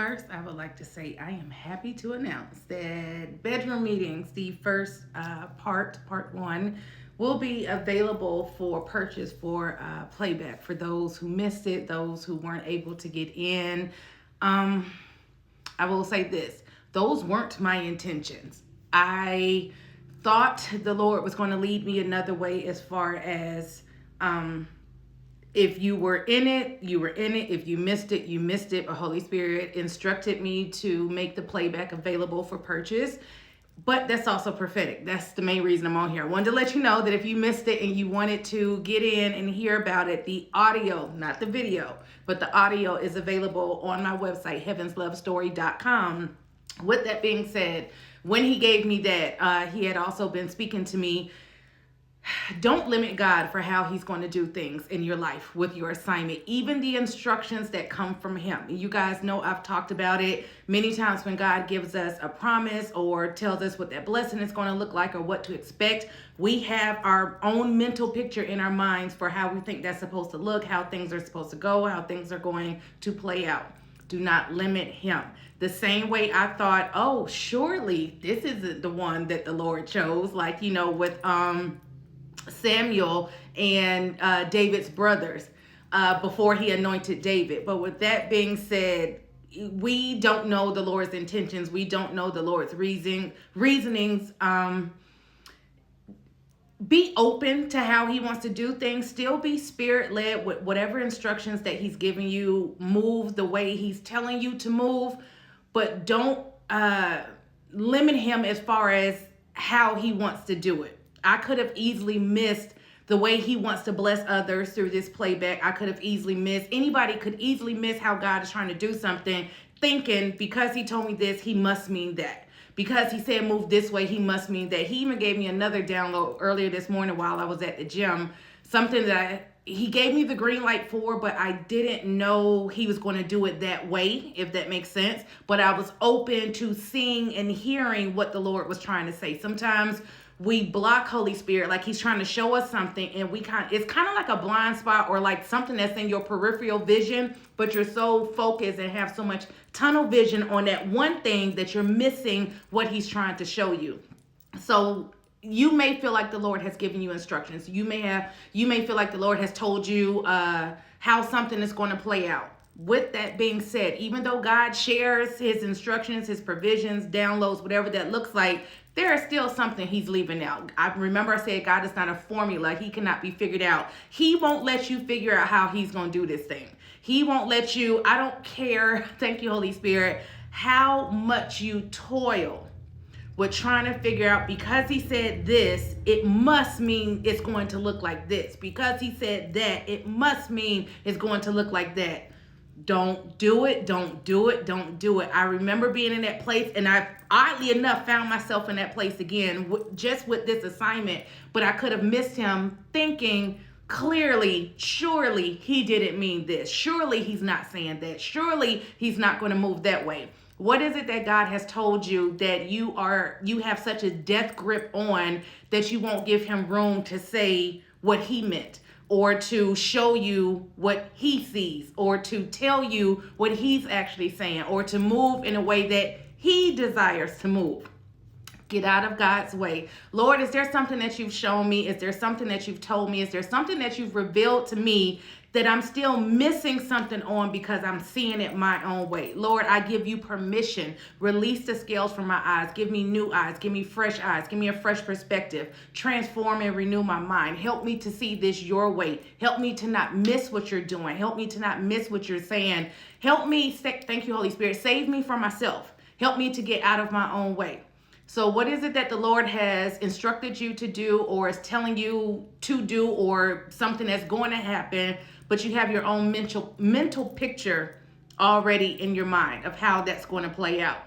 First, I would like to say I am happy to announce that Bedroom Meetings, the first part one, will be available for purchase for playback for those who missed it, those who weren't able to get in. Um, I will say this, those weren't my intentions. I thought the Lord was going to lead me another way as far as um, if you were in it, you were in it. If you missed it, you missed it. But Holy Spirit instructed me to make the playback available for purchase. But that's also prophetic. That's the main reason I'm on here. I wanted to let you know that if you missed it and you wanted to get in and hear about it, the audio, not the video, but the audio is available on my website, heavenslovestory.com. With that being said, when he gave me that, he had also been speaking to me. Don't limit God for how he's going to do things in your life with your assignment, even the instructions that come from him. You guys know I've talked about it many times when God gives us a promise or tells us what that blessing is going to look like or what to expect. We have our own mental picture in our minds for how we think that's supposed to look, how things are supposed to go, how things are going to play out. Do not limit him. The same way I thought, oh, surely this isn't the one that the Lord chose, like, with Samuel and David's brothers before he anointed David. But with that being said, we don't know the Lord's intentions. We don't know the Lord's reasonings. Be open to how he wants to do things. Still be spirit-led with whatever instructions that he's giving you. Move the way he's telling you to move. But don't limit him as far as how he wants to do it. I could have easily missed the way he wants to bless others through this playback. I could have easily missed, anybody could easily miss how God is trying to do something, thinking because he told me this, he must mean that. Because he said move this way, he must mean that. He even gave me another download earlier this morning while I was at the gym, something that he gave me the green light for, but I didn't know he was going to do it that way, if that makes sense. But I was open to seeing and hearing what the Lord was trying to say. Sometimes we block Holy Spirit, like he's trying to show us something, and it's kind of like a blind spot or like something that's in your peripheral vision, but you're so focused and have so much tunnel vision on that one thing that you're missing what he's trying to show you. So you may feel like the Lord has given you instructions. You may feel like the Lord has told you how something is going to play out. With that being said, even though God shares his instructions, his provisions, downloads, whatever that looks like, there is still something he's leaving out. I remember I said God is not a formula. He cannot be figured out. He won't let you figure out how he's going to do this thing. He won't let you, I don't care, thank you, Holy Spirit, how much you toil with trying to figure out, because he said this, it must mean it's going to look like this. Because he said that, it must mean it's going to look like that. Don't do it. Don't do it. Don't do it. I remember being in that place, and I, oddly enough, found myself in that place again, just with this assignment. But I could have missed him thinking clearly, surely he didn't mean this. Surely he's not saying that. Surely he's not going to move that way. What is it that God has told you that you have such a death grip on that you won't give him room to say what he meant, or to show you what he sees, or to tell you what he's actually saying, or to move in a way that he desires to move? Get out of God's way. Lord, is there something that you've shown me? Is there something that you've told me? Is there something that you've revealed to me that I'm still missing something on because I'm seeing it my own way? Lord, I give you permission. Release the scales from my eyes. Give me new eyes. Give me fresh eyes. Give me a fresh perspective. Transform and renew my mind. Help me to see this your way. Help me to not miss what you're doing. Help me to not miss what you're saying. Help me, thank you, Holy Spirit. Save me from myself. Help me to get out of my own way. So what is it that the Lord has instructed you to do, or is telling you to do, or something that's going to happen, but you have your own mental picture already in your mind of how that's going to play out?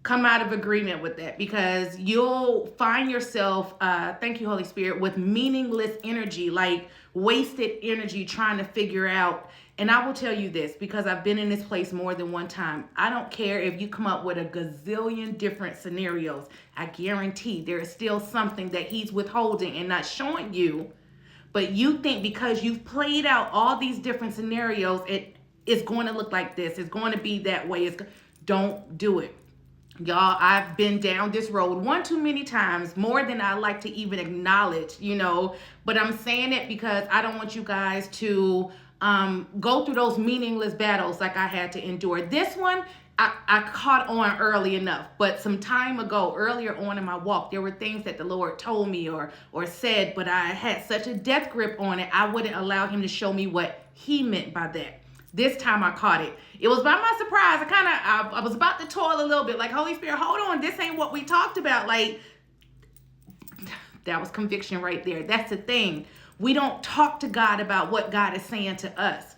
Come out of agreement with that, because you'll find yourself, thank you, Holy Spirit, with meaningless energy, like wasted energy trying to figure out. And I will tell you this, because I've been in this place more than one time. I don't care if you come up with a gazillion different scenarios. I guarantee there is still something that he's withholding and not showing you. But you think because you've played out all these different scenarios, it's going to look like this. It's going to be that way. Don't do it. Y'all, I've been down this road one too many times, more than I like to even acknowledge, but I'm saying it because I don't want you guys to go through those meaningless battles like I had to endure. This one, I caught on early enough, but some time ago, earlier on in my walk, there were things that the Lord told me or said, but I had such a death grip on it, I wouldn't allow him to show me what he meant by that. This time I caught it. It was by my surprise. I was about to toil a little bit, like, Holy Spirit, hold on, this ain't what we talked about. Like, that was conviction right there. That's the thing. We don't talk to God about what God is saying to us.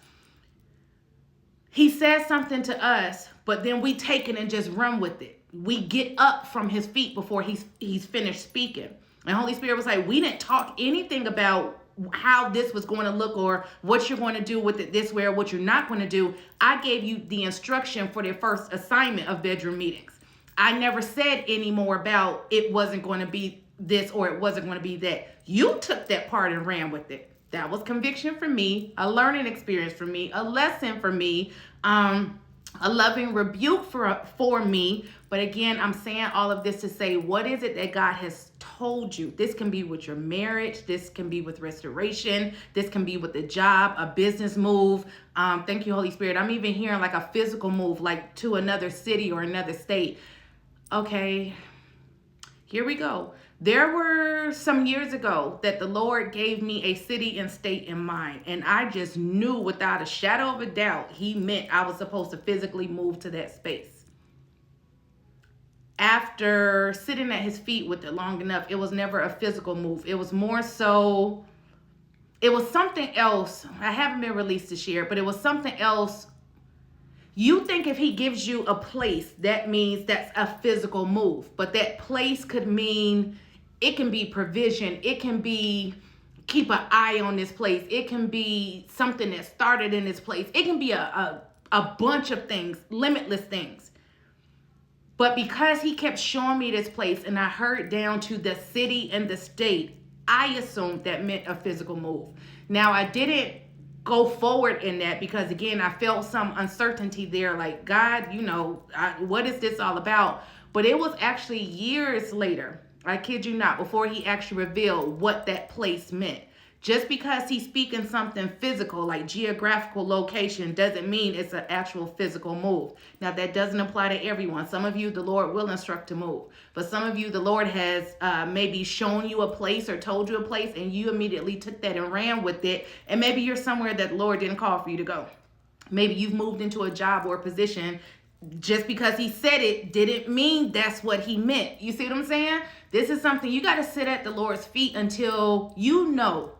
He says something to us, but then we take it and just run with it. We get up from his feet before he's finished speaking. And Holy Spirit was like, we didn't talk anything about how this was going to look or what you're going to do with it this way or what you're not going to do. I gave you the instruction for the first assignment of bedroom meetings. I never said any more about it wasn't going to be this or it wasn't going to be that. You took that part and ran with it. That was conviction for me, a learning experience for me, a lesson for me, a loving rebuke for me. But again, I'm saying all of this to say, what is it that God has told you? This can be with your marriage. This can be with restoration. This can be with a job, a business move. Thank you, Holy Spirit. I'm even hearing like a physical move, like to another city or another state. Okay, here we go. There were some years ago that the Lord gave me a city and state in mind. And I just knew without a shadow of a doubt, he meant I was supposed to physically move to that space. After sitting at his feet with it long enough, it was never a physical move. It was more so, it was something else. I haven't been released to share, but it was something else. You think if he gives you a place, that means that's a physical move. But that place could mean, it can be provision. It can be keep an eye on this place. It can be something that started in this place. It can be a bunch of things, limitless things. But because he kept showing me this place and I heard down to the city and the state, I assumed that meant a physical move. Now, I didn't go forward in that because, again, I felt some uncertainty there. Like, God, what is this all about? But it was actually years later, I kid you not, before he actually revealed what that place meant. Just because he's speaking something physical, like geographical location, doesn't mean it's an actual physical move. Now, that doesn't apply to everyone. Some of you, the Lord will instruct to move. But some of you, the Lord has maybe shown you a place or told you a place, and you immediately took that and ran with it. And maybe you're somewhere that the Lord didn't call for you to go. Maybe you've moved into a job or a position. Just because he said it didn't mean that's what he meant. You see what I'm saying? This is something you got to sit at the Lord's feet until you know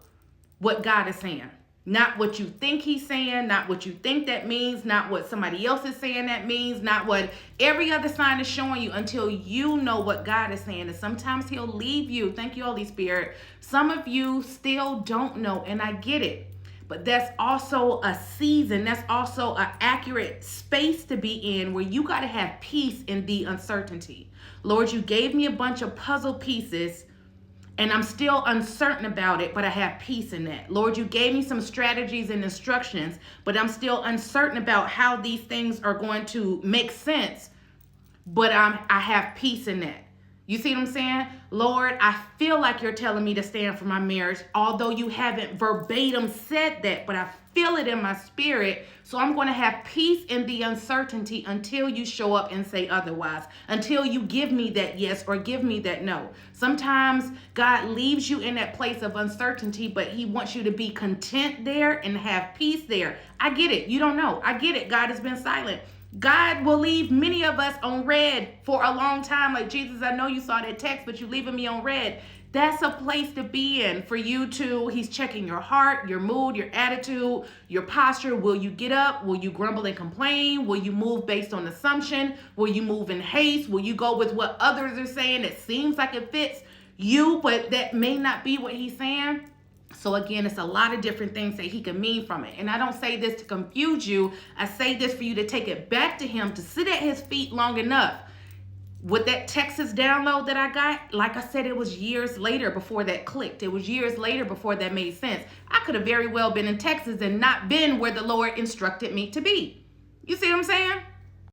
what God is saying. Not what you think he's saying, not what you think that means, not what somebody else is saying that means, not what every other sign is showing you, until you know what God is saying. And sometimes he'll leave you. Thank you, Holy Spirit. Some of you still don't know, and I get it. But that's also a season. That's also an accurate space to be in where you got to have peace in the uncertainty. Lord, you gave me a bunch of puzzle pieces and I'm still uncertain about it, but I have peace in that. Lord, you gave me some strategies and instructions, but I'm still uncertain about how these things are going to make sense, but I have peace in that. You see what I'm saying? Lord, I feel like you're telling me to stand for my marriage, although you haven't verbatim said that, but I feel it in my spirit. So I'm going to have peace in the uncertainty until you show up and say otherwise, until you give me that yes or give me that no. Sometimes God leaves you in that place of uncertainty, but he wants you to be content there and have peace there. I get it. You don't know. I get it. God has been silent. God will leave many of us on red for a long time. Like, Jesus, I know you saw that text, but you're leaving me on red. That's a place to be in for you to, he's checking your heart, your mood, your attitude, your posture. Will you get up? Will you grumble and complain? Will you move based on assumption? Will you move in haste? Will you go with what others are saying that seems like it fits you, but that may not be what he's saying? So again, it's a lot of different things that he can mean from it. And I don't say this to confuse you. I say this for you to take it back to him, to sit at his feet long enough. With that Texas download that I got, like I said, it was years later before that clicked. It was years later before that made sense. I could have very well been in Texas and not been where the Lord instructed me to be. You see what I'm saying?